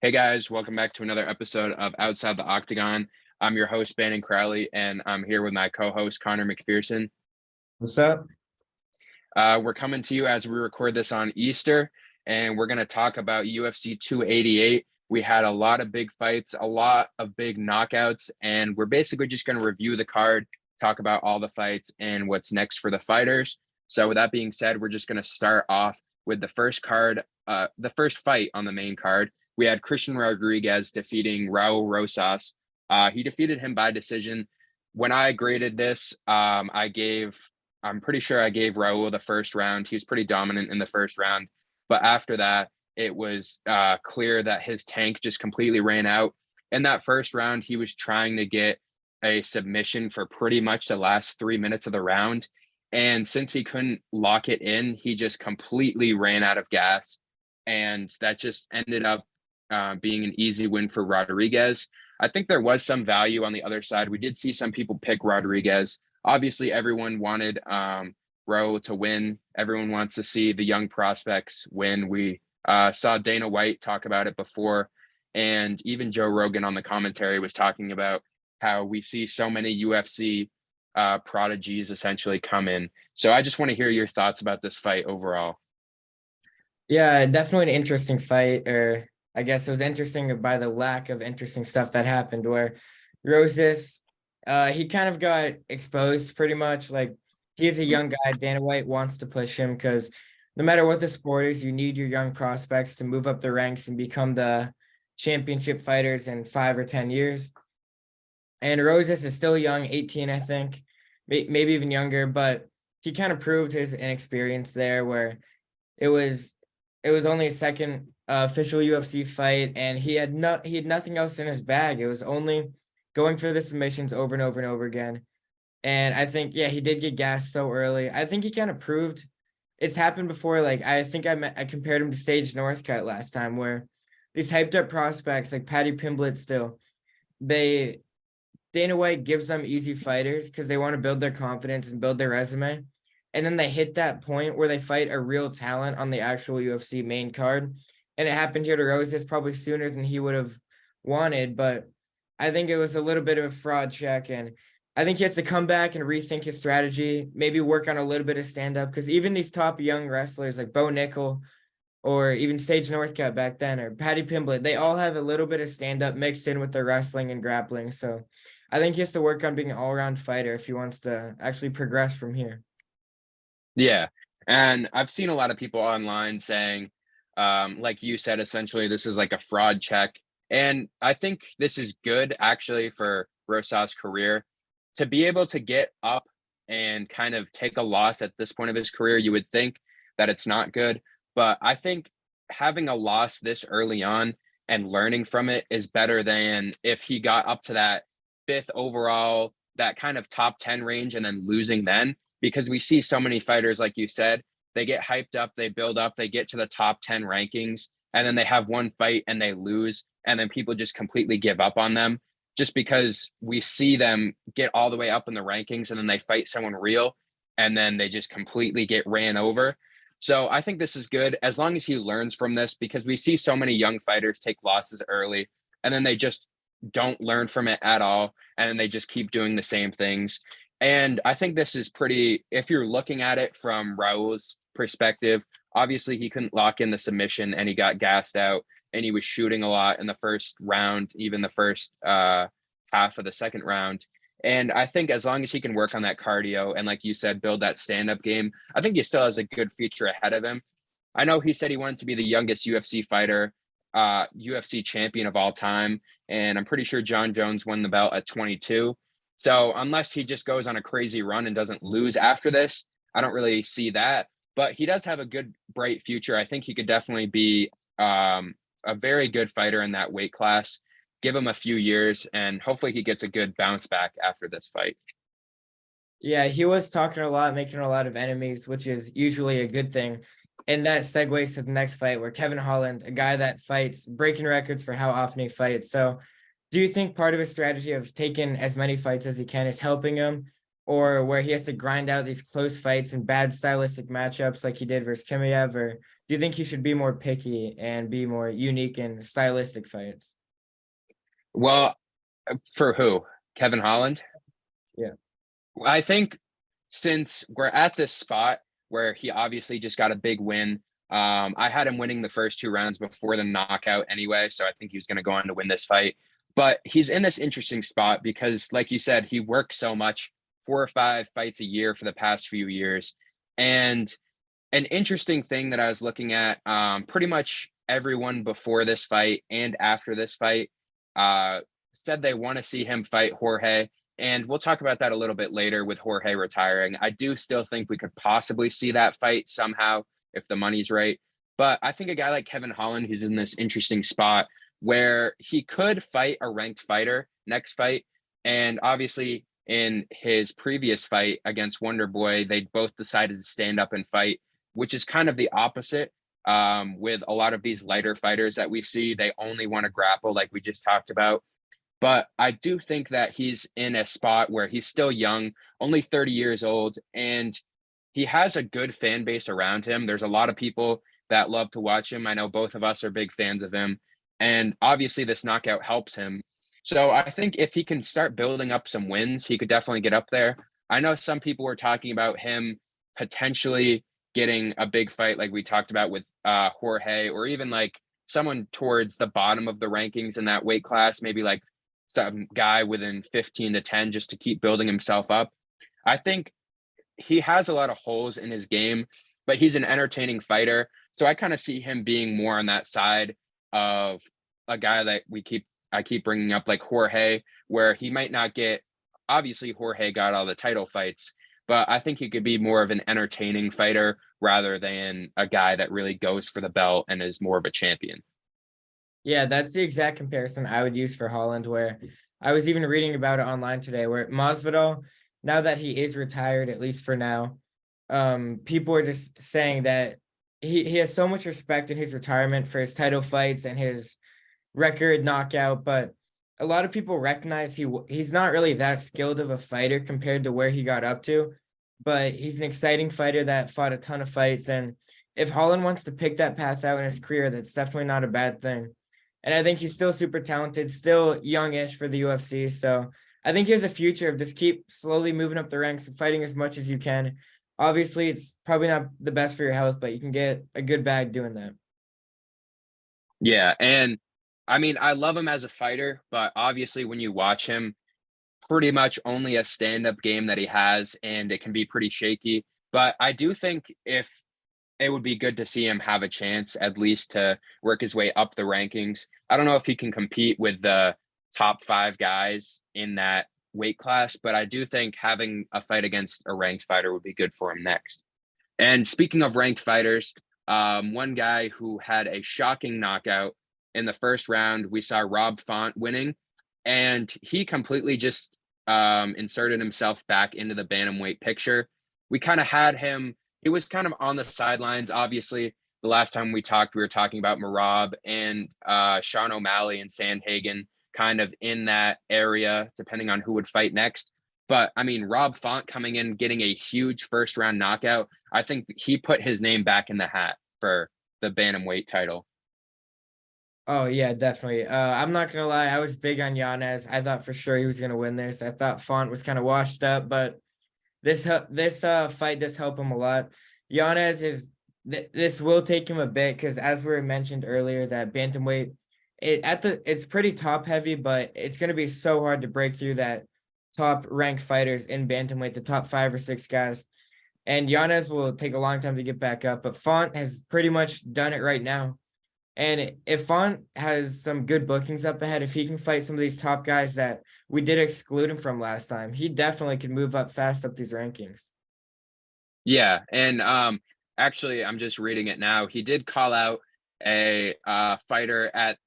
Hey guys, welcome back to another episode of Outside the Octagon. I'm your host, Banning Crowley, and I'm here with my co-host, Connor McPherson. What's up? We're coming to you as we record this on Easter, and we're going to talk about UFC 288. We had a lot of big fights, a lot of big knockouts, and we're basically just going to review the card, talk about all the fights and what's next for the fighters. So with that being said, we're just going to start off with the first fight on the main card. We had Christian Rodriguez defeating Raul Rosas. He defeated him by decision. When I graded this, I'm pretty sure I gave Raul the first round. He was pretty dominant in the first round. But after that, it was clear that his tank just completely ran out. In that first round, he was trying to get a submission for pretty much the last 3 minutes of the round. And since he couldn't lock it in, he just completely ran out of gas. And that just ended up being an easy win for Rodriguez. I think there was some value on the other side. We did see some people pick Rodriguez. Obviously, everyone wanted Rowe to win. Everyone wants to see the young prospects win. We saw Dana White talk about it before, and even Joe Rogan on the commentary was talking about how we see so many UFC prodigies essentially come in. So I just want to hear your thoughts about this fight overall. Yeah, definitely an interesting fight, or I guess it was interesting by the lack of interesting stuff that happened where Roses, he kind of got exposed pretty much. Like, he's a young guy. Dana White wants to push him because no matter what the sport is, you need your young prospects to move up the ranks and become the championship fighters in 5 or 10 years. And Roses is still young, 18, I think, maybe even younger, but he kind of proved his inexperience there where it was only a second official UFC fight, and he had nothing else in his bag. It was only going for the submissions over and over and over again. And I think, yeah, he did get gassed so early. I think he kind of proved it's happened before. Like, I think I compared him to Sage Northcutt last time, where these hyped up prospects like Paddy Pimblett Dana White gives them easy fighters because they want to build their confidence and build their resume. And then they hit that point where they fight a real talent on the actual UFC main card. And it happened here to Roses probably sooner than he would have wanted. But I think it was a little bit of a fraud check. And I think he has to come back and rethink his strategy, maybe work on a little bit of stand-up. Because even these top young wrestlers like Bo Nickel or even Sage Northcutt back then or Paddy Pimblett, they all have a little bit of stand-up mixed in with their wrestling and grappling. So I think he has to work on being an all-around fighter if he wants to actually progress from here. Yeah. And I've seen a lot of people online saying, like you said, essentially, this is like a fraud check. And I think this is good actually for Rosas' career to be able to get up and kind of take a loss at this point of his career. You would think that it's not good, but I think having a loss this early on and learning from it is better than if he got up to that fifth overall, that kind of top 10 range and then losing then, because we see so many fighters, like you said, they get hyped up, they build up, they get to the top 10 rankings, and then they have one fight and they lose, and then people just completely give up on them just because we see them get all the way up in the rankings and then they fight someone real and then they just completely get ran over. So I think this is good as long as he learns from this, because we see so many young fighters take losses early and then they just don't learn from it at all, and then they just keep doing the same things. And I think this is pretty, if you're looking at it from Raul's perspective, obviously he couldn't lock in the submission and he got gassed out and he was shooting a lot in the first round, even the first half of the second round. And I think as long as he can work on that cardio and, like you said, build that stand-up game, I think he still has a good future ahead of him. I know he said he wanted to be the youngest UFC fighter, UFC champion of all time. And I'm pretty sure John Jones won the belt at 22. So unless he just goes on a crazy run and doesn't lose after this, I don't really see that. But he does have a good, bright future. I think he could definitely be a very good fighter in that weight class. Give him a few years, and hopefully he gets a good bounce back after this fight. Yeah, he was talking a lot, making a lot of enemies, which is usually a good thing. And that segues to the next fight where Kevin Holland, a guy that fights, breaking records for how often he fights. So do you think part of his strategy of taking as many fights as he can is helping him, or where he has to grind out these close fights and bad stylistic matchups like he did versus Kimiev? Or do you think he should be more picky and be more unique in stylistic fights? Well, for who? Kevin Holland? Yeah. I think since we're at this spot where he obviously just got a big win, I had him winning the first 2 rounds before the knockout anyway, so I think he was going to go on to win this fight. But he's in this interesting spot because, like you said, he works so much, 4 or 5 fights a year for the past few years. And an interesting thing that I was looking at, pretty much everyone before this fight and after this fight uh, said they want to see him fight Jorge. And we'll talk about that a little bit later with Jorge retiring. I do still think we could possibly see that fight somehow if the money's right. But I think a guy like Kevin Holland, who's in this interesting spot where he could fight a ranked fighter next fight. And obviously, in his previous fight against Wonder Boy, they both decided to stand up and fight, which is kind of the opposite with a lot of these lighter fighters that we see. They only want to grapple, like we just talked about. But I do think that he's in a spot where he's still young, only 30 years old, and he has a good fan base around him. There's a lot of people that love to watch him. I know both of us are big fans of him. And obviously, this knockout helps him. So I think if he can start building up some wins, he could definitely get up there. I know some people were talking about him potentially getting a big fight like we talked about with Jorge, or even like someone towards the bottom of the rankings in that weight class, maybe like some guy within 15 to 10 just to keep building himself up. I think he has a lot of holes in his game, but he's an entertaining fighter. So I kind of see him being more on that side of a guy that I keep bringing up like Jorge, where he might not get, obviously Jorge got all the title fights, but I think he could be more of an entertaining fighter rather than a guy that really goes for the belt and is more of a champion. Yeah, that's the exact comparison I would use for Holland, where I was even reading about it online today, where Masvidal, now that he is retired, at least for now, people are just saying that he has so much respect in his retirement for his title fights and his record knockout, but a lot of people recognize he's not really that skilled of a fighter compared to where he got up to, but he's an exciting fighter that fought a ton of fights. And if Holland wants to pick that path out in his career, that's definitely not a bad thing. And I think he's still super talented, still youngish for the UFC. So I think he has a future of just keep slowly moving up the ranks and fighting as much as you can. Obviously, it's probably not the best for your health, but you can get a good bag doing that. Yeah. And I mean, I love him as a fighter, but obviously when you watch him, pretty much only a stand-up game that he has, and it can be pretty shaky. But I do think if it would be good to see him have a chance at least to work his way up the rankings. I don't know if he can compete with the top 5 guys in that weight class, but I do think having a fight against a ranked fighter would be good for him next. And speaking of ranked fighters, one guy who had a shocking knockout in the first round, we saw Rob Font winning, and he completely just inserted himself back into the bantamweight picture. We kind of had him, he was kind of on the sidelines. Obviously, the last time we talked, we were talking about Marab and Sean O'Malley and Sandhagen kind of in that area, depending on who would fight next. But I mean, Rob Font coming in, getting a huge first round knockout. I think he put his name back in the hat for the bantamweight title. Oh yeah, definitely. I'm not gonna lie, I was big on Yanez. I thought for sure he was gonna win this. I thought Font was kind of washed up, but this fight does help him a lot. Yanez is this will take him a bit because as we mentioned earlier, that bantamweight it's pretty top heavy, but it's gonna be so hard to break through that top ranked fighters in bantamweight, the top 5 or 6 guys. And Yanez will take a long time to get back up, but Font has pretty much done it right now. And if Font has some good bookings up ahead, if he can fight some of these top guys that we did exclude him from last time, he definitely can move up fast up these rankings. Yeah, and actually, I'm just reading it now. He did call out a fighter at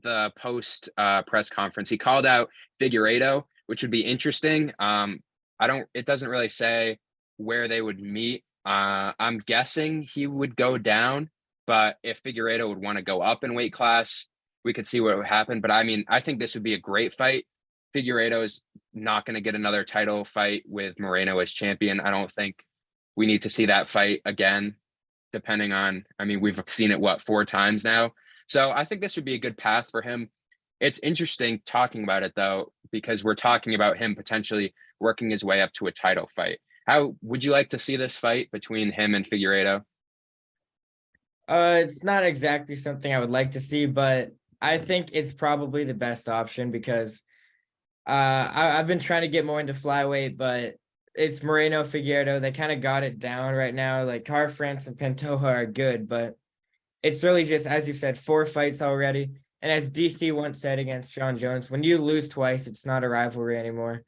the post press conference. He called out Figueiredo, which would be interesting. I don't. It doesn't really say where they would meet. I'm guessing he would go down, but if Figueiredo would want to go up in weight class, we could see what would happen. But I mean, I think this would be a great fight. Figueiredo is not going to get another title fight with Moreno as champion. I don't think we need to see that fight again. depending on, I mean, we've seen it, what, 4 times now? So I think this would be a good path for him. It's interesting talking about it, though, because we're talking about him potentially working his way up to a title fight. How would you like to see this fight between him and Figueiredo? It's not exactly something I would like to see, but I think it's probably the best option because I've been trying to get more into flyweight, but it's Moreno Figueiredo. They kind of got it down right now. Like Car France and Pantoja are good, but it's really just, as you said, 4 fights already. And as DC once said against John Jones, when you lose twice, it's not a rivalry anymore.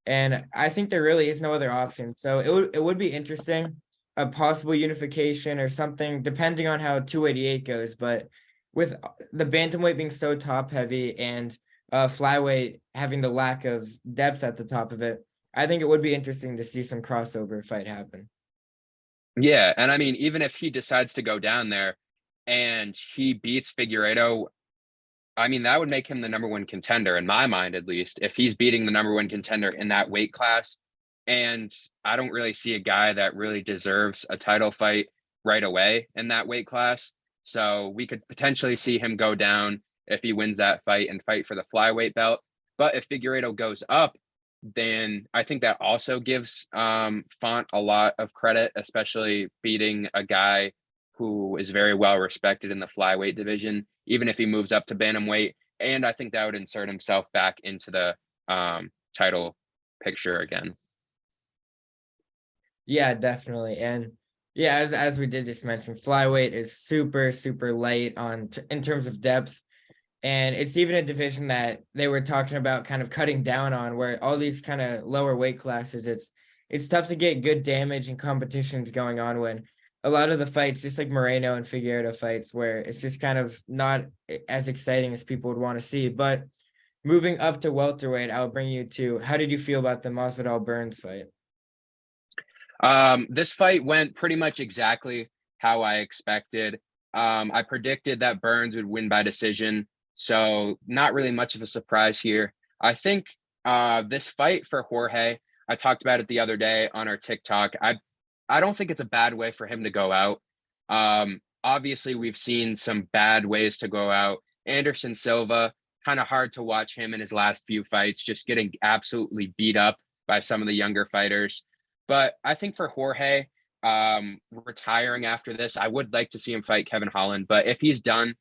And I think there really is no other option. So it would be interesting, a possible unification or something, depending on how 288 goes. But with the bantamweight being so top heavy and flyweight having the lack of depth at the top of it, I think it would be interesting to see some crossover fight happen. Yeah, and I mean, even if he decides to go down there and he beats Figueiredo, I mean, that would make him the number one contender in my mind, at least, if he's beating the number one contender in that weight class. And I don't really see a guy that really deserves a title fight right away in that weight class. So we could potentially see him go down if he wins that fight and fight for the flyweight belt. But if Figueiredo goes up, then I think that also gives Font a lot of credit, especially beating a guy who is very well respected in the flyweight division, even if he moves up to bantamweight. And I think that would insert himself back into the title picture again. Yeah, definitely. And yeah, as we did just mention, flyweight is super, super light in terms of depth. And it's even a division that they were talking about kind of cutting down on, where all these kind of lower weight classes, it's tough to get good damage and competitions going on when a lot of the fights, just like Moreno and Figueiredo fights, where it's just kind of not as exciting as people would want to see. But moving up to welterweight, I'll bring you to, how did you feel about the Masvidal Burns fight? This fight went pretty much exactly how I expected. I predicted that Burns would win by decision, so not really much of a surprise here. I think this fight for Jorge, I talked about it the other day on our TikTok. I don't think it's a bad way for him to go out. Obviously, we've seen some bad ways to go out. Anderson Silva, kind of hard to watch him in his last few fights, just getting absolutely beat up by some of the younger fighters. But I think for Jorge, retiring after this, I would like to see him fight Kevin Holland. But if he's done,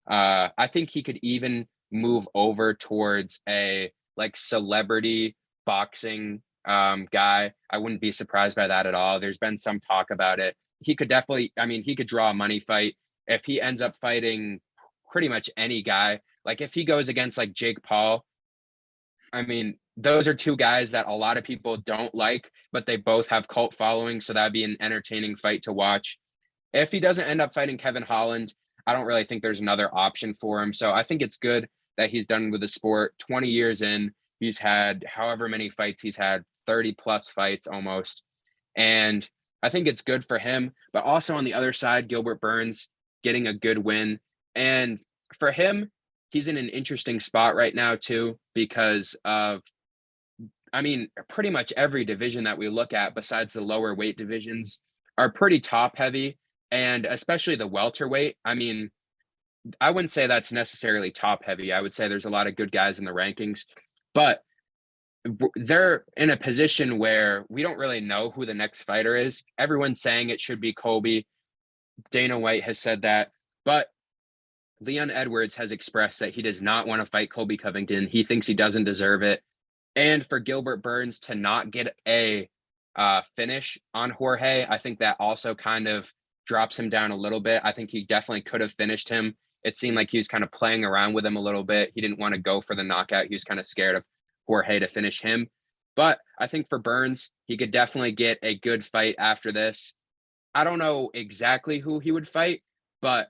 I think he could even move over towards a like celebrity boxing guy. I wouldn't be surprised by that at all. There's been some talk about it. He could definitely, I mean, he could draw a money fight if he ends up fighting pretty much any guy. Like if he goes against like Jake Paul, I mean, those are 2 guys that a lot of people don't like, but they both have cult following, so that'd be an entertaining fight to watch. If he doesn't end up fighting Kevin Holland, I don't really think there's another option for him. So I think it's good that he's done with the sport. 20 years in, he's had however many fights he's had, 30 plus fights almost. And I think it's good for him. But also on the other side, Gilbert Burns getting a good win. And for him, he's in an interesting spot right now, too, because of, I mean, pretty much every division that we look at, besides the lower weight divisions, are pretty top heavy. And especially the welterweight. I mean, I wouldn't say that's necessarily top heavy. I would say there's a lot of good guys in the rankings, but they're in a position where we don't really know who the next fighter is. Everyone's saying it should be Colby. Dana White has said that, but Leon Edwards has expressed that he does not want to fight Colby Covington. He thinks he doesn't deserve it. And for Gilbert Burns to not get a finish on Jorge, I think that also kind of drops him down a little bit. I think he definitely could have finished him. It seemed like he was kind of playing around with him a little bit. He didn't want to go for the knockout. He was kind of scared of Jorge to finish him. But I think for Burns, he could definitely get a good fight after this. I don't know exactly who he would fight, but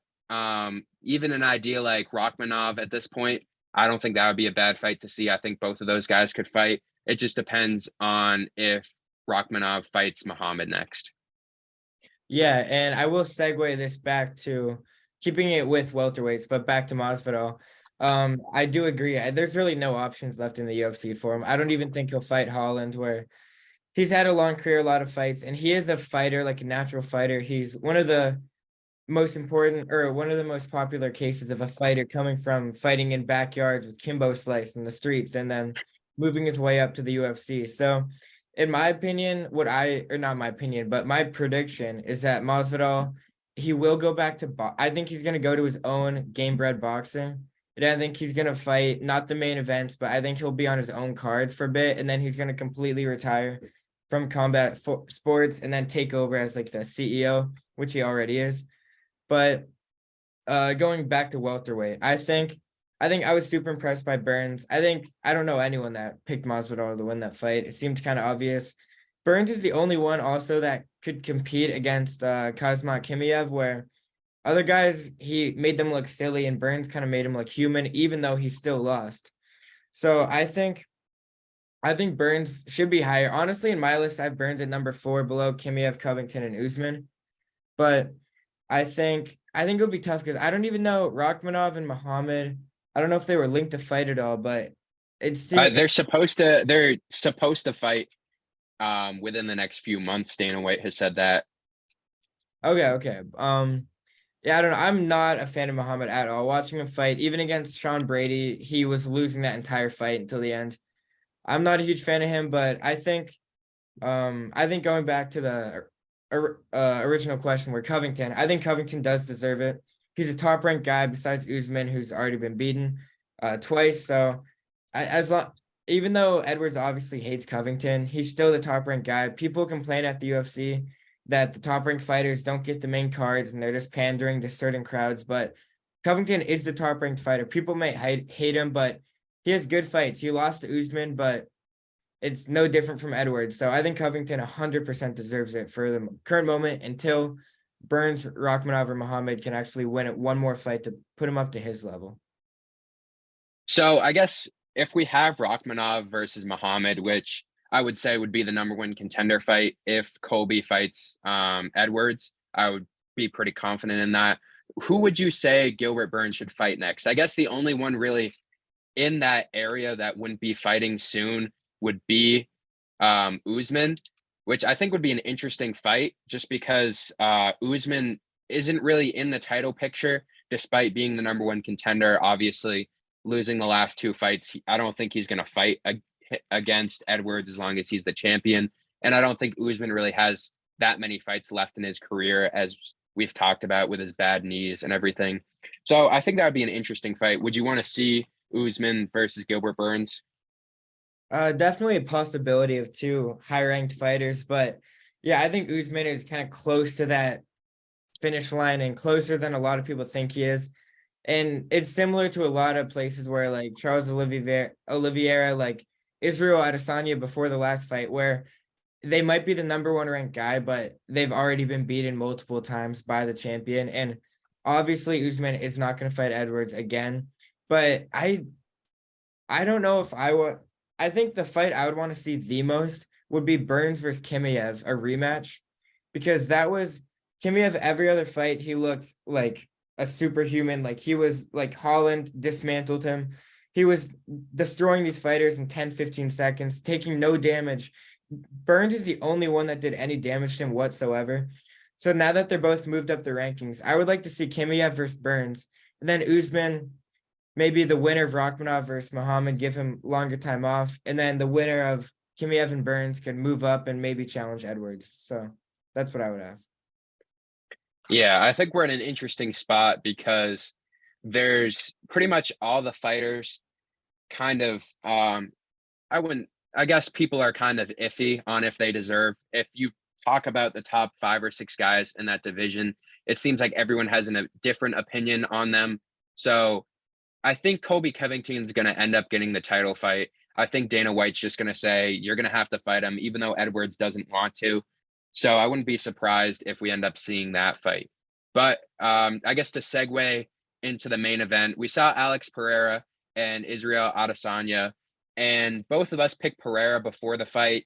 even an idea like Rachmanov at this point, I don't think that would be a bad fight to see. I think both of those guys could fight. It just depends on if Rachmanov fights Muhammad next. Yeah, and I will segue this back to keeping it with welterweights, but back to Masvidal. I do agree. There's really no options left in the UFC for him. I don't even think he'll fight Holland, where he's had a long career, a lot of fights, and he is a fighter, like a natural fighter. He's one of the most important or one of the most popular cases of a fighter coming from fighting in backyards with Kimbo Slice in the streets and then moving his way up to the UFC. So, in my opinion, or not my opinion, but my prediction is that Masvidal, he will go back to I think he's going to go to his own game bred boxing. And I think he's going to fight not the main events, but I think he'll be on his own cards for a bit, and then he's going to completely retire from combat sports and then take over as like the CEO, which he already is. But going back to welterweight, I think I was super impressed by Burns. I don't know anyone that picked Masvidal to win that fight. It seemed kind of obvious. Burns is the only one also that could compete against Kazmat Kimiev, where other guys he made them look silly, and Burns kind of made him look human, even though he still lost. So I think Burns should be higher. Honestly, in my list, I have Burns at number 4 below Kimiev, Covington, and Usman. But I think it'll be tough because I don't even know Rachmanov and Muhammad. I don't know if they were linked to fight at all, but it seemed They're supposed to fight within the next few months. Dana White has said that. okay. Yeah, I don't know. I'm not a fan of Muhammad at all. Watching him fight, even against Sean Brady, he was losing that entire fight until the end. I'm not a huge fan of him, but I think going back to the original question where Covington, I think Covington does deserve it. He's a top ranked guy besides Usman, who's already been beaten twice. So as long, even though Edwards obviously hates Covington, he's still the top ranked guy. People complain at the UFC that the top ranked fighters don't get the main cards and they're just pandering to certain crowds. But Covington is the top ranked fighter. People may hate him, but he has good fights. He lost to Usman, but it's no different from Edwards. So I think Covington 100% deserves it for the current moment until Burns, Rachmanov, or Muhammad can actually win it one more fight to put him up to his level. So I guess if we have Rachmanov versus Muhammad, which I would say would be the number one contender fight, if Colby fights Edwards, I would be pretty confident in that. Who would you say Gilbert Burns should fight next? I guess the only one really in that area that wouldn't be fighting soon would be Usman, which I think would be an interesting fight just because Usman isn't really in the title picture despite being the number one contender. Obviously, losing the last 2 fights, I don't think he's going to fight against Edwards as long as he's the champion. And I don't think Usman really has that many fights left in his career, as we've talked about with his bad knees and everything. So I think that would be an interesting fight. Would you want to see Usman versus Gilbert Burns? Definitely a possibility of 2 high ranked fighters, but yeah, I think Usman is kind of close to that finish line and closer than a lot of people think he is. And it's similar to a lot of places where like Charles Oliveira, like Israel Adesanya before the last fight, where they might be the number 1 ranked guy, but they've already been beaten multiple times by the champion. And obviously Usman is not going to fight Edwards again. But I don't know if I would. I think the fight I would want to see the most would be Burns versus Kimiev, a rematch, because that was Kimiev. Every other fight, he looked like a superhuman. Like he was like Holland dismantled him. He was destroying these fighters in 10, 15 seconds, taking no damage. Burns is the only one that did any damage to him whatsoever. So now that they're both moved up the rankings, I would like to see Kimiev versus Burns, and then Usman. Maybe the winner of Rachmanov versus Muhammad, give him longer time off, and then the winner of Kimiev and Burns can move up and maybe challenge Edwards. So that's what I would have. Yeah, I think we're in an interesting spot because there's pretty much all the fighters kind of I guess people are kind of iffy on if they deserve. If you talk about the top 5 or 6 guys in that division, it seems like everyone has a different opinion on them. So I think Colby Covington's going to end up getting the title fight. I think Dana White's just going to say, you're going to have to fight him, even though Edwards doesn't want to. So I wouldn't be surprised if we end up seeing that fight. But I guess to segue into the main event, we saw Alex Pereira and Israel Adesanya, and both of us picked Pereira before the fight.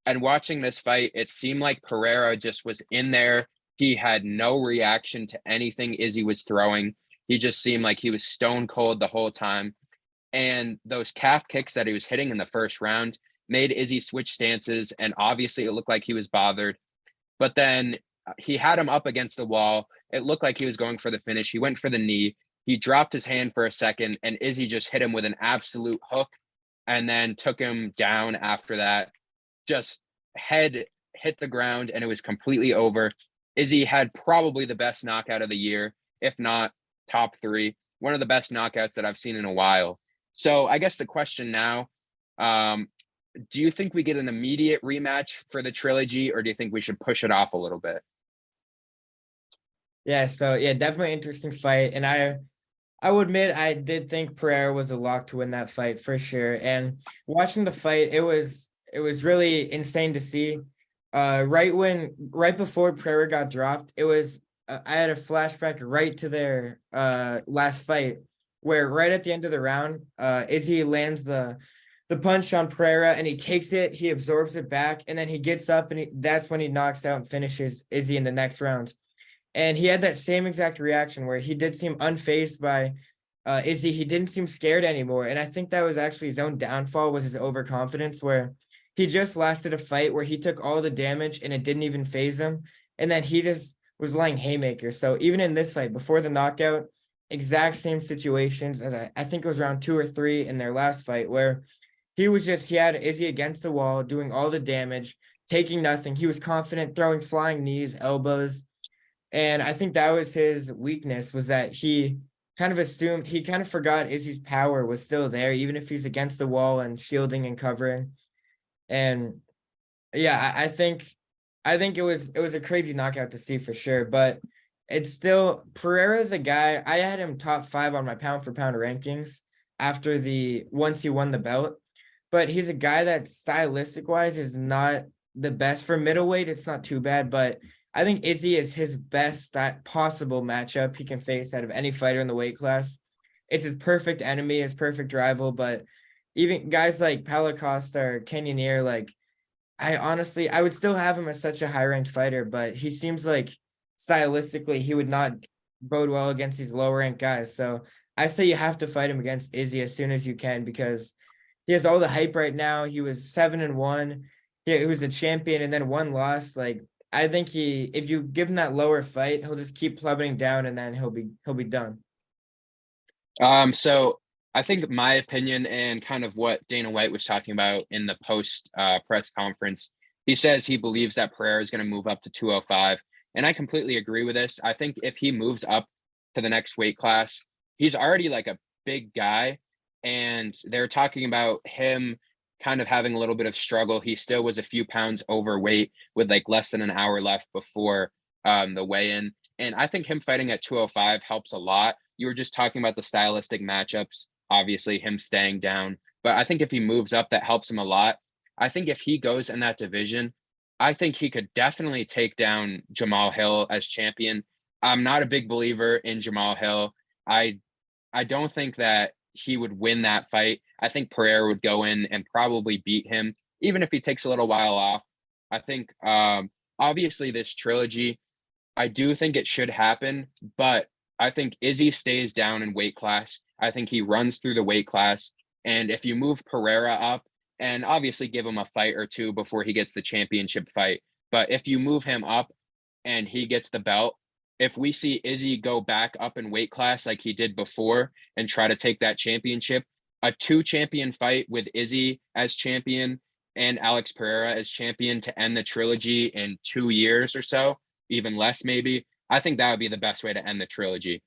And watching this fight, it seemed like Pereira just was in there. He had no reaction to anything Izzy was throwing. He just seemed like he was stone cold the whole time. And those calf kicks that he was hitting in the first round made Izzy switch stances. And obviously it looked like he was bothered. But then he had him up against the wall. It looked like he was going for the finish. He went for the knee. He dropped his hand for a second, and Izzy just hit him with an absolute hook and then took him down after that. Just head hit the ground, and it was completely over. Izzy had probably the best knockout of the year, if not top three. One of the best knockouts that I've seen in a while. So I guess the question now, um, do you think we get an immediate rematch for the trilogy, or do you think we should push it off a little bit? Yeah, so yeah, definitely interesting fight. And I will admit I did think Pereira was a lock to win that fight for sure. And watching the fight, it was really insane to see. Right before Pereira got dropped, it was I had a flashback right to their last fight where right at the end of the round, Izzy lands the punch on Pereira and he takes it, he absorbs it back, and then he gets up and that's when he knocks out and finishes Izzy in the next round. And he had that same exact reaction where he did seem unfazed by Izzy. He didn't seem scared anymore. And I think that was actually his own downfall, was his overconfidence, where he just lasted a fight where he took all the damage and it didn't even phase him. And then he just was laying haymakers. So even in this fight, before the knockout, exact same situations. And I think it was round 2 or 3 in their last fight where he had Izzy against the wall, doing all the damage, taking nothing. He was confident, throwing flying knees, elbows. And I think that was his weakness, was that he kind of forgot Izzy's power was still there, even if he's against the wall and shielding and covering. And yeah, I think it was a crazy knockout to see for sure. But it's still, Pereira's a guy, I had him top 5 on my pound for pound rankings after once he won the belt. But he's a guy that stylistic wise is not the best for middleweight. It's not too bad, but I think Izzy is his best possible matchup he can face out of any fighter in the weight class. It's his perfect enemy, his perfect rival. But even guys like Paulo Costa or Cannonier, like I would still have him as such a high ranked fighter, but he seems like stylistically he would not bode well against these lower ranked guys. So I say you have to fight him against Izzy as soon as you can, because he has all the hype right now. He was 7-1. He was a champion and then one loss. Like, I think if you give him that lower fight, he'll just keep plummeting down and then he'll be done. So I think my opinion and kind of what Dana White was talking about in the post press conference, he says he believes that Pereira is going to move up to 205. And I completely agree with this. I think if he moves up to the next weight class, he's already like a big guy. And they're talking about him kind of having a little bit of struggle. He still was a few pounds overweight with like less than an hour left before the weigh-in. And I think him fighting at 205 helps a lot. You were just talking about the stylistic matchups, obviously him staying down. But I think if he moves up, that helps him a lot. I think if he goes in that division, I think he could definitely take down Jamal Hill as champion. I'm not a big believer in Jamal Hill. I I don't think that he would win that fight. I think Pereira would go in and probably beat him, even if he takes a little while off. I think obviously this trilogy, I do think it should happen, but I think Izzy stays down in weight class. I think he runs through the weight class. And if you move Pereira up, and obviously give him a fight or two before he gets the championship fight, but if you move him up and he gets the belt, if we see Izzy go back up in weight class like he did before and try to take that championship, a 2 champion fight with Izzy as champion and Alex Pereira as champion to end the trilogy in 2 years or so, even less maybe. I think that would be the best way to end the trilogy.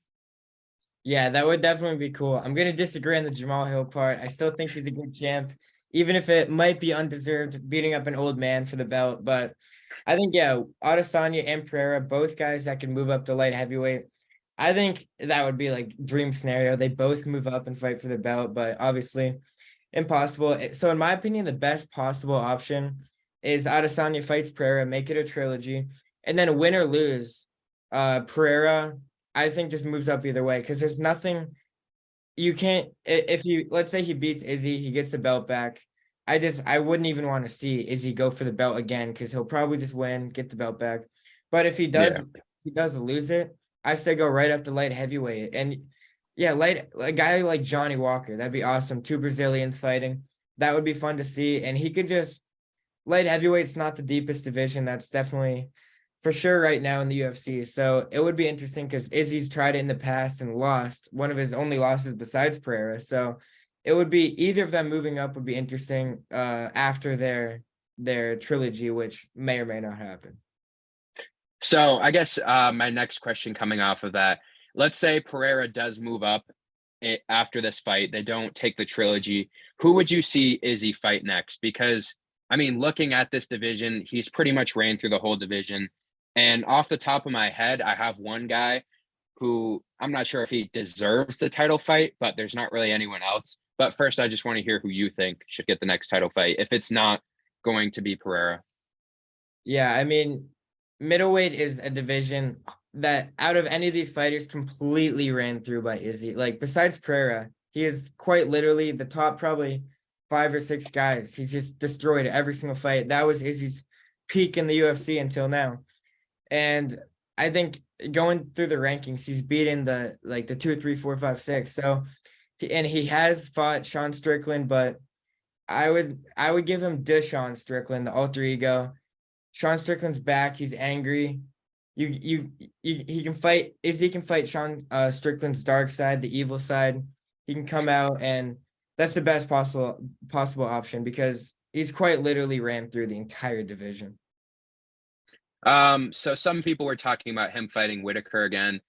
Yeah, that would definitely be cool. I'm gonna disagree on the Jamal Hill part. I still think he's a good champ, even if it might be undeserved beating up an old man for the belt. But I think, yeah, Adesanya and Pereira, both guys that can move up to light heavyweight. I think that would be like dream scenario. They both move up and fight for the belt, but obviously impossible. So in my opinion, the best possible option is Adesanya fights Pereira, make it a trilogy, and then win or lose, Pereira, I think, just moves up either way, because there's nothing you can't, if you, let's say he beats Izzy, he gets the belt back. I wouldn't even want to see Izzy go for the belt again, because he'll probably just win, get the belt back. But if Yeah. he does lose it, I say go right up to light heavyweight. And yeah, a guy like Johnny Walker, that'd be awesome. 2 Brazilians fighting. That would be fun to see. And he could just, light heavyweight's not the deepest division. That's definitely for sure right now in the UFC. So it would be interesting because Izzy's tried it in the past and lost one of his only losses besides Pereira. So it would be either of them moving up would be interesting after their trilogy, which may or may not happen. So I guess my next question coming off of that, let's say Pereira does move up after this fight. They don't take the trilogy. Who would you see Izzy fight next? Because I mean, looking at this division, he's pretty much ran through the whole division. And off the top of my head, I have one guy who I'm not sure if he deserves the title fight, but there's not really anyone else. But first, I just want to hear who you think should get the next title fight if it's not going to be Pereira. Yeah, I mean, middleweight is a division that out of any of these fighters completely ran through by Izzy. Like besides Pereira, he is quite literally the top probably 5 or 6 guys. He's just destroyed every single fight. That was Izzy's peak in the UFC until now. And I think going through the rankings, he's beaten the 2, 3, 4, 5, 6. So and he has fought Sean Strickland, but I would give him Deshaun Strickland, the alter ego. Sean Strickland's back. He's angry. He can fight. Izzy can fight Sean Strickland's dark side, the evil side. He can come out, and that's the best possible option because he's quite literally ran through the entire division. So some people were talking about him fighting Whitaker again.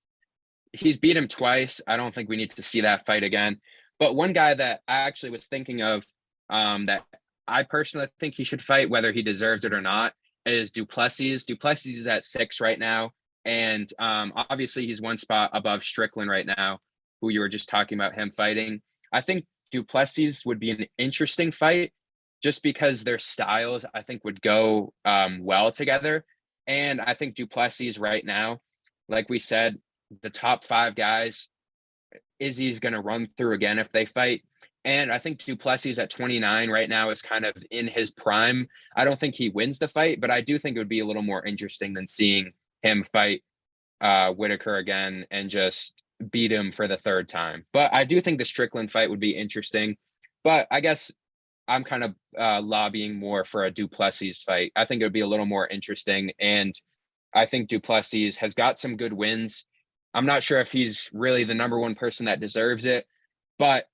He's beat him twice. I don't think we need to see that fight again. But one guy that I actually was thinking of, that I personally think he should fight, whether he deserves it or not, is Duplessis. Duplessis is at 6 right now, and obviously he's one spot above Strickland right now, who you were just talking about him fighting. I think Duplessis would be an interesting fight, just because their styles I think would go well together. And I think Duplessis right now, like we said, the top 5 guys, Izzy's going to run through again if they fight. And I think Duplessis at 29 right now is kind of in his prime. I don't think he wins the fight, but I do think it would be a little more interesting than seeing him fight Whitaker again and just beat him for the 3rd time. But I do think the Strickland fight would be interesting. But I guess I'm kind of lobbying more for a Duplessis fight. I think it would be a little more interesting. And I think Duplessis has got some good wins. I'm not sure if he's really the number one person that deserves it, but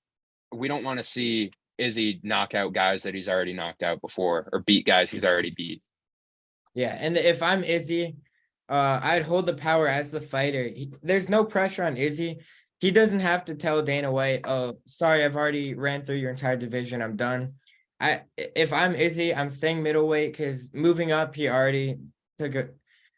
we don't want to see Izzy knock out guys that he's already knocked out before or beat guys he's already beat. Yeah, and if I'm Izzy, I'd hold the power as the fighter. There's no pressure on Izzy. He doesn't have to tell Dana White, "Oh, sorry, I've already ran through your entire division. I'm done." If I'm Izzy, I'm staying middleweight because moving up, he already took a.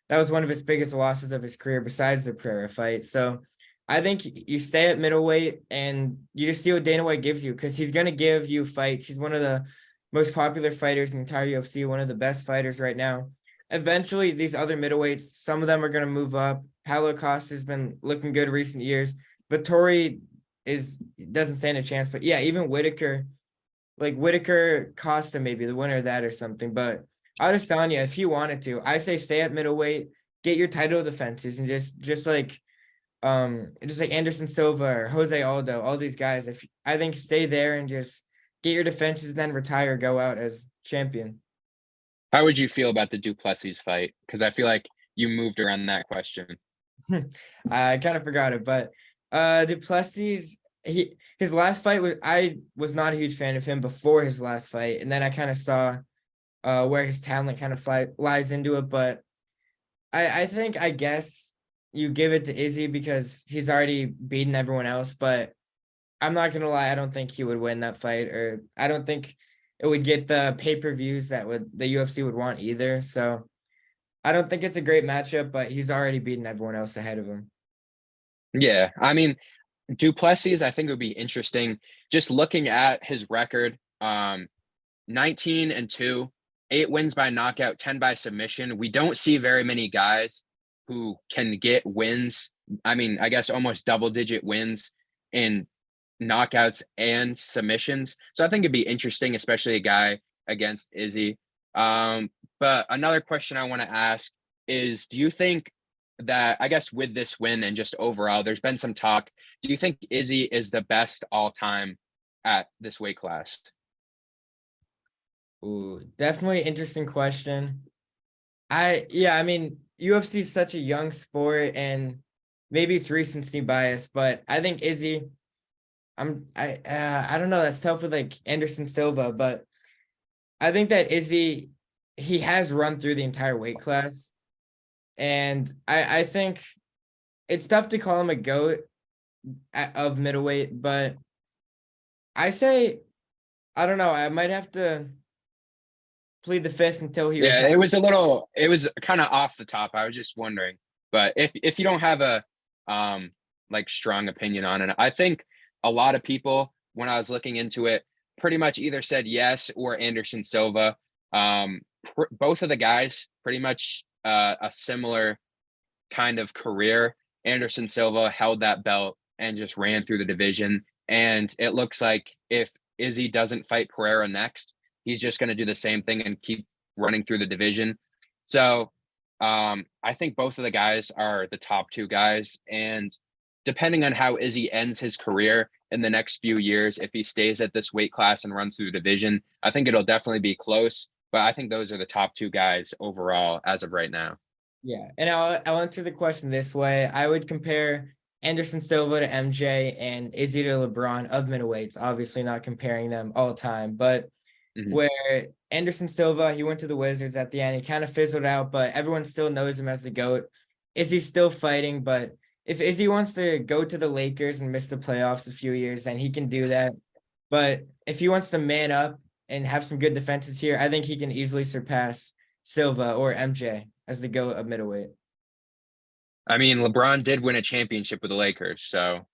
That was one of his biggest losses of his career, besides the Pereira fight. So I think you stay at middleweight and you just see what Dana White gives you because he's gonna give you fights. He's one of the most popular fighters in the entire UFC, one of the best fighters right now. Eventually, these other middleweights, some of them are gonna move up. Paulo Costa has been looking good recent years. Vittori doesn't stand a chance, but yeah, even Whitaker, like Whitaker, Costa maybe the winner of that or something. But Adesanya, if you wanted to, I say stay at middleweight, get your title defenses, and just like Anderson Silva or Jose Aldo, all these guys. If I think stay there and just get your defenses, and then retire, go out as champion. How would you feel about the Duplessis fight? Because I feel like you moved around that question. I kind of forgot it, but Duplessis, his last fight I was not a huge fan of him before his last fight, and then I kind of saw where his talent kind of lies into it. But I think I guess you give it to Izzy because he's already beaten everyone else. But I'm not gonna lie, I don't think he would win that fight, or I don't think it would get the pay-per-views that the UFC would want either. So I don't think it's a great matchup, but he's already beaten everyone else ahead of him. Yeah, I mean, Duplessis, I think it would be interesting. Just looking at his record, 19-2, 8 wins by knockout, 10 by submission. We don't see very many guys who can get wins. I mean, I guess almost double-digit wins in knockouts and submissions. So I think it'd be interesting, especially a guy against Izzy. But another question I want to ask is, do you think that, I guess with this win and just overall, there's been some talk, do you think Izzy is the best all time at this weight class? Ooh, definitely interesting question. I mean, UFC is such a young sport, and maybe it's recency bias, but I think Izzy. I don't know. That's tough with like Anderson Silva, but I think that Izzy, he has run through the entire weight class, and I think it's tough to call him a goat of middleweight, but I say I don't know. I might have to plead the fifth until he Yeah, retires. it was kind of off the top. I was just wondering, but if you don't have a like strong opinion on it, I think a lot of people when I was looking into it pretty much either said yes or Anderson Silva. Both of the guys pretty much a similar kind of career. Anderson Silva held that belt and just ran through the division. And it looks like if Izzy doesn't fight Pereira next, he's just going to do the same thing and keep running through the division. So I think both of the guys are the top two guys. And depending on how Izzy ends his career in the next few years, if he stays at this weight class and runs through the division, I think it'll definitely be close. But I think those are the top two guys overall as of right now. Yeah, and I'll answer the question this way. I would compare Anderson Silva to MJ and Izzy to LeBron of middleweights. Obviously, not comparing them all the time, but Mhm. where Anderson Silva, he went to the Wizards at the end. He kind of fizzled out, but everyone still knows him as the GOAT. Izzy's still fighting, but if Izzy wants to go to the Lakers and miss the playoffs a few years, then he can do that. But if he wants to man up and have some good defenses here, I think he can easily surpass Silva or MJ as the GOAT of middleweight. I mean, LeBron did win a championship with the Lakers, so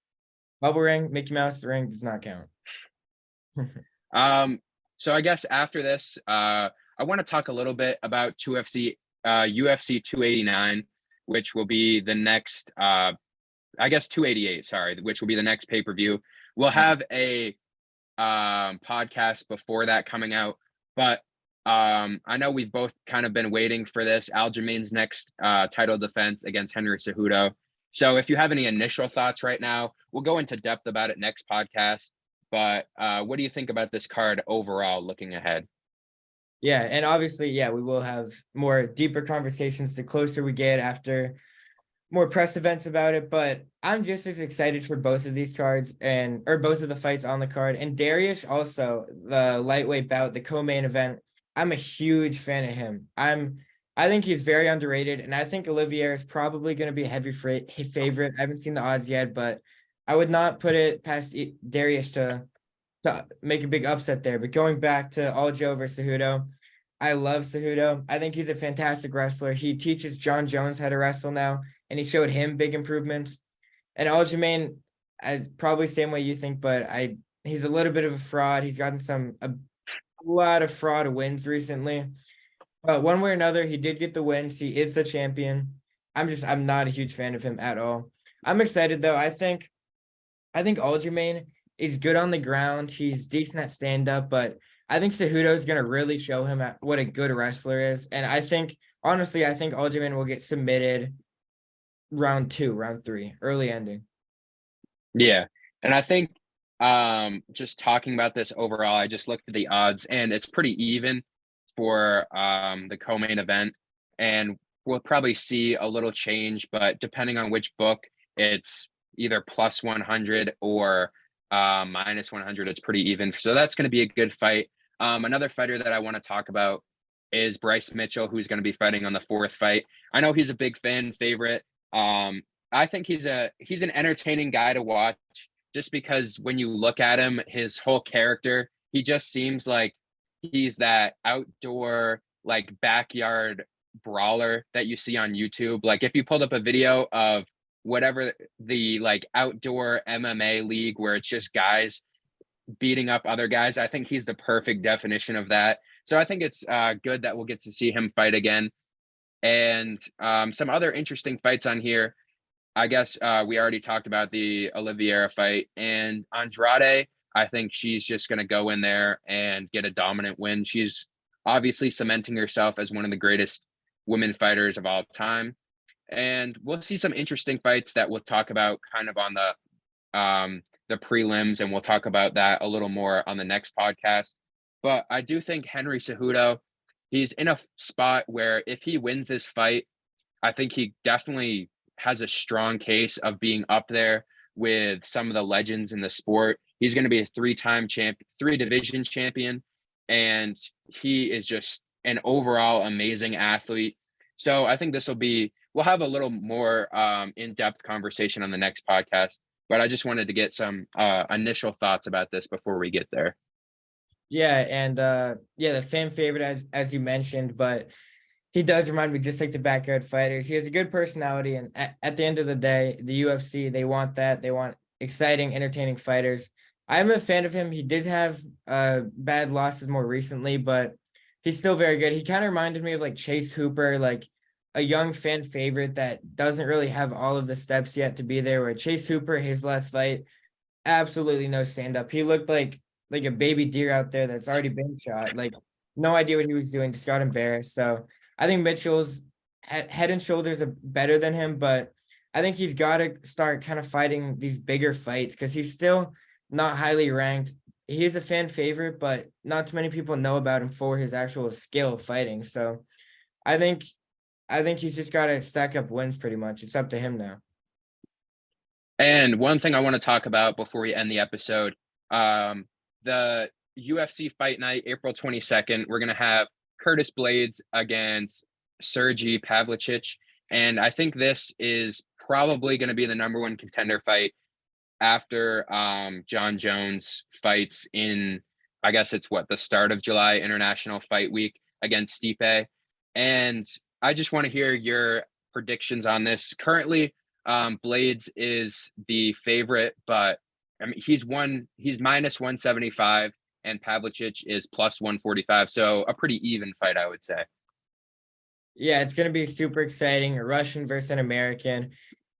Bubble ring, Mickey Mouse ring does not count. um so I guess after this, I want to talk a little bit about UFC 289, which will be the next I guess 288, sorry, which will be the next pay-per-view. We'll have a podcast before that coming out, but I know we've both kind of been waiting for this Aljamain's next title defense against Henry Cejudo. So if you have any initial thoughts right now, we'll go into depth about it next podcast. But what do you think about this card overall looking ahead? Yeah, and obviously, yeah, we will have more deeper conversations the closer we get after more press events about it. But I'm just as excited for both of these cards and or both of the fights on the card. And Darius also, the lightweight bout, the co-main event. I'm a huge fan of him. I think he's very underrated, and I think Olivier is probably going to be a heavy favorite. I haven't seen the odds yet, but I would not put it past Darius to make a big upset there. But going back to Aljo versus Cejudo, I love Cejudo. I think he's a fantastic wrestler. He teaches John Jones how to wrestle now, and he showed him big improvements. And Aljamain, probably same way you think, but he's a little bit of a fraud. He's gotten a lot of fraud wins recently. But one way or another, he did get the wins. He is the champion. I'm not a huge fan of him at all. I'm excited though. I think Aljamain is good on the ground. He's decent at stand up, but I think Cejudo is going to really show him what a good wrestler is. And honestly, I think Aljamain will get submitted round 2, round 3, early ending. Yeah. And I think just talking about this overall, I just looked at the odds and it's pretty even for the co-main event. And we'll probably see a little change, but depending on which book, it's either plus 100 or minus 100. It's pretty even. So that's going to be a good fight. Another fighter that I want to talk about is Bryce Mitchell, who's going to be fighting on the fourth fight. I know he's a big fan favorite. I think he's an entertaining guy to watch just because when you look at him, his whole character, he just seems like he's that outdoor, like backyard brawler that you see on YouTube. Like if you pulled up a video of whatever the like outdoor MMA league where it's just guys beating up other guys, I think he's the perfect definition of that. So I think it's good that we'll get to see him fight again. And some other interesting fights on here. I guess we already talked about the Oliveira fight and Andrade. I think she's just going to go in there and get a dominant win. She's obviously cementing herself as one of the greatest women fighters of all time. And we'll see some interesting fights that we'll talk about kind of on the prelims, and we'll talk about that a little more on the next podcast. But I do think Henry Cejudo, he's in a spot where if he wins this fight, I think he definitely has a strong case of being up there with some of the legends in the sport. He's going to be a three division champion, and he is just an overall amazing athlete. So I think we'll have a little more in-depth conversation on the next podcast, but I just wanted to get some initial thoughts about this before we get there. Yeah, and yeah, the fan favorite as you mentioned, but he does remind me just like the backyard fighters. He has a good personality, and at the end of the day, the UFC, they want that. They want exciting, entertaining fighters. I'm a fan of him. He did have bad losses more recently, but he's still very good. He kind of reminded me of like Chase Hooper, like a young fan favorite that doesn't really have all of the steps yet to be there. Where Chase Hooper, his last fight, absolutely no stand up. He looked like a baby deer out there that's already been shot. Like no idea what he was doing, just got embarrassed. So I think Mitchell's head and shoulders are better than him, but I think he's got to start kind of fighting these bigger fights because he's still not highly ranked. He is a fan favorite, but not too many people know about him for his actual skill fighting. So I think I think he's just got to stack up wins pretty much. It's up to him now. And one thing I want to talk about before we end the episode, the UFC Fight Night, April 22nd, we're going to have Curtis Blades against Sergey Pavlicich. And I think this is probably going to be the number one contender fight after John Jones fights in, I guess it's the start of July, International Fight Week against Stipe. And I just want to hear your predictions on this. Currently, Blades is the favorite, but I mean he's minus 175 and Pavlicich is plus 145. So a pretty even fight, I would say. Yeah, it's gonna be super exciting. A Russian versus an American.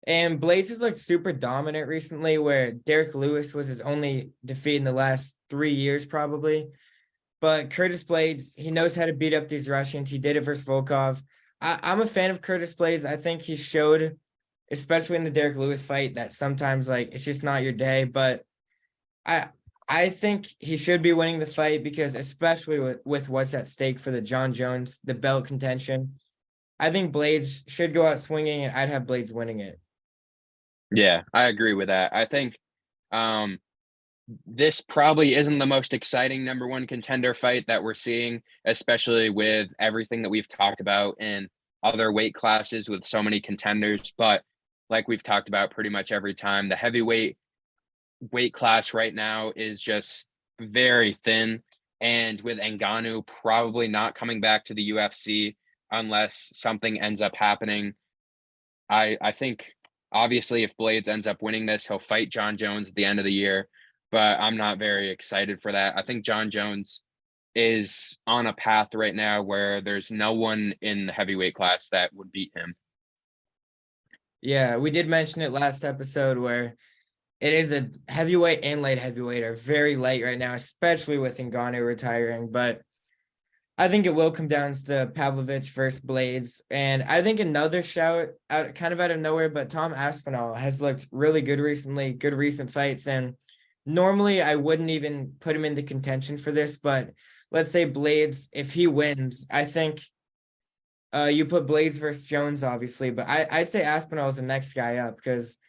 And Blades has looked super dominant recently, where Derek Lewis was his only defeat in the last 3 years, probably. But Curtis Blades, he knows how to beat up these Russians. He did it versus Volkov. I'm a fan of Curtis Blades. I think he showed, especially in the Derek Lewis fight, that sometimes like it's just not your day. But I I think he should be winning the fight because especially with what's at stake for the John Jones, the belt contention. I think Blades should go out swinging, and I'd have Blades winning it. Yeah, I agree with that. I think um, this probably isn't the most exciting number one contender fight that we're seeing, especially with everything that we've talked about in other weight classes with so many contenders. But like we've talked about pretty much every time, the heavyweight weight class right now is just very thin. And with Ngannou probably not coming back to the UFC unless something ends up happening, I think obviously if Blades ends up winning this, he'll fight John Jones at the end of the year, but I'm not very excited for that. I think John Jones is on a path right now where there's no one in the heavyweight class that would beat him. Yeah, we did mention it last episode where it is a heavyweight and light heavyweight are very light right now, especially with Ngannou retiring. But I think it will come down to Pavlovich versus Blades. And I think another shout out kind of out of nowhere, but Tom Aspinall has looked really good recently, good recent fights. And normally I wouldn't even put him into contention for this, but let's say Blades, if he wins, I think you put Blades versus Jones, obviously, but I'd say Aspinall is the next guy up because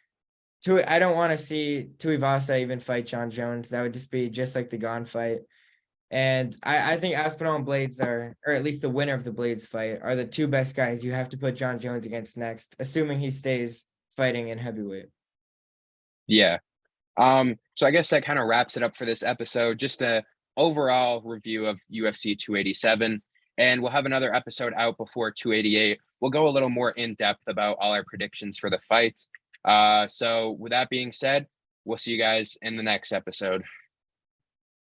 I don't want to see Tuivasa even fight John Jones. That would just be just like the Gone fight. And I think Aspinall and Blades are, or at least the winner of the Blades fight, are the two best guys you have to put John Jones against next, assuming he stays fighting in heavyweight. Yeah. So I guess that kind of wraps it up for this episode. Just a overall review of UFC 287. And we'll have another episode out before 288. We'll go a little more in depth about all our predictions for the fights. So with that being said, we'll see you guys in the next episode.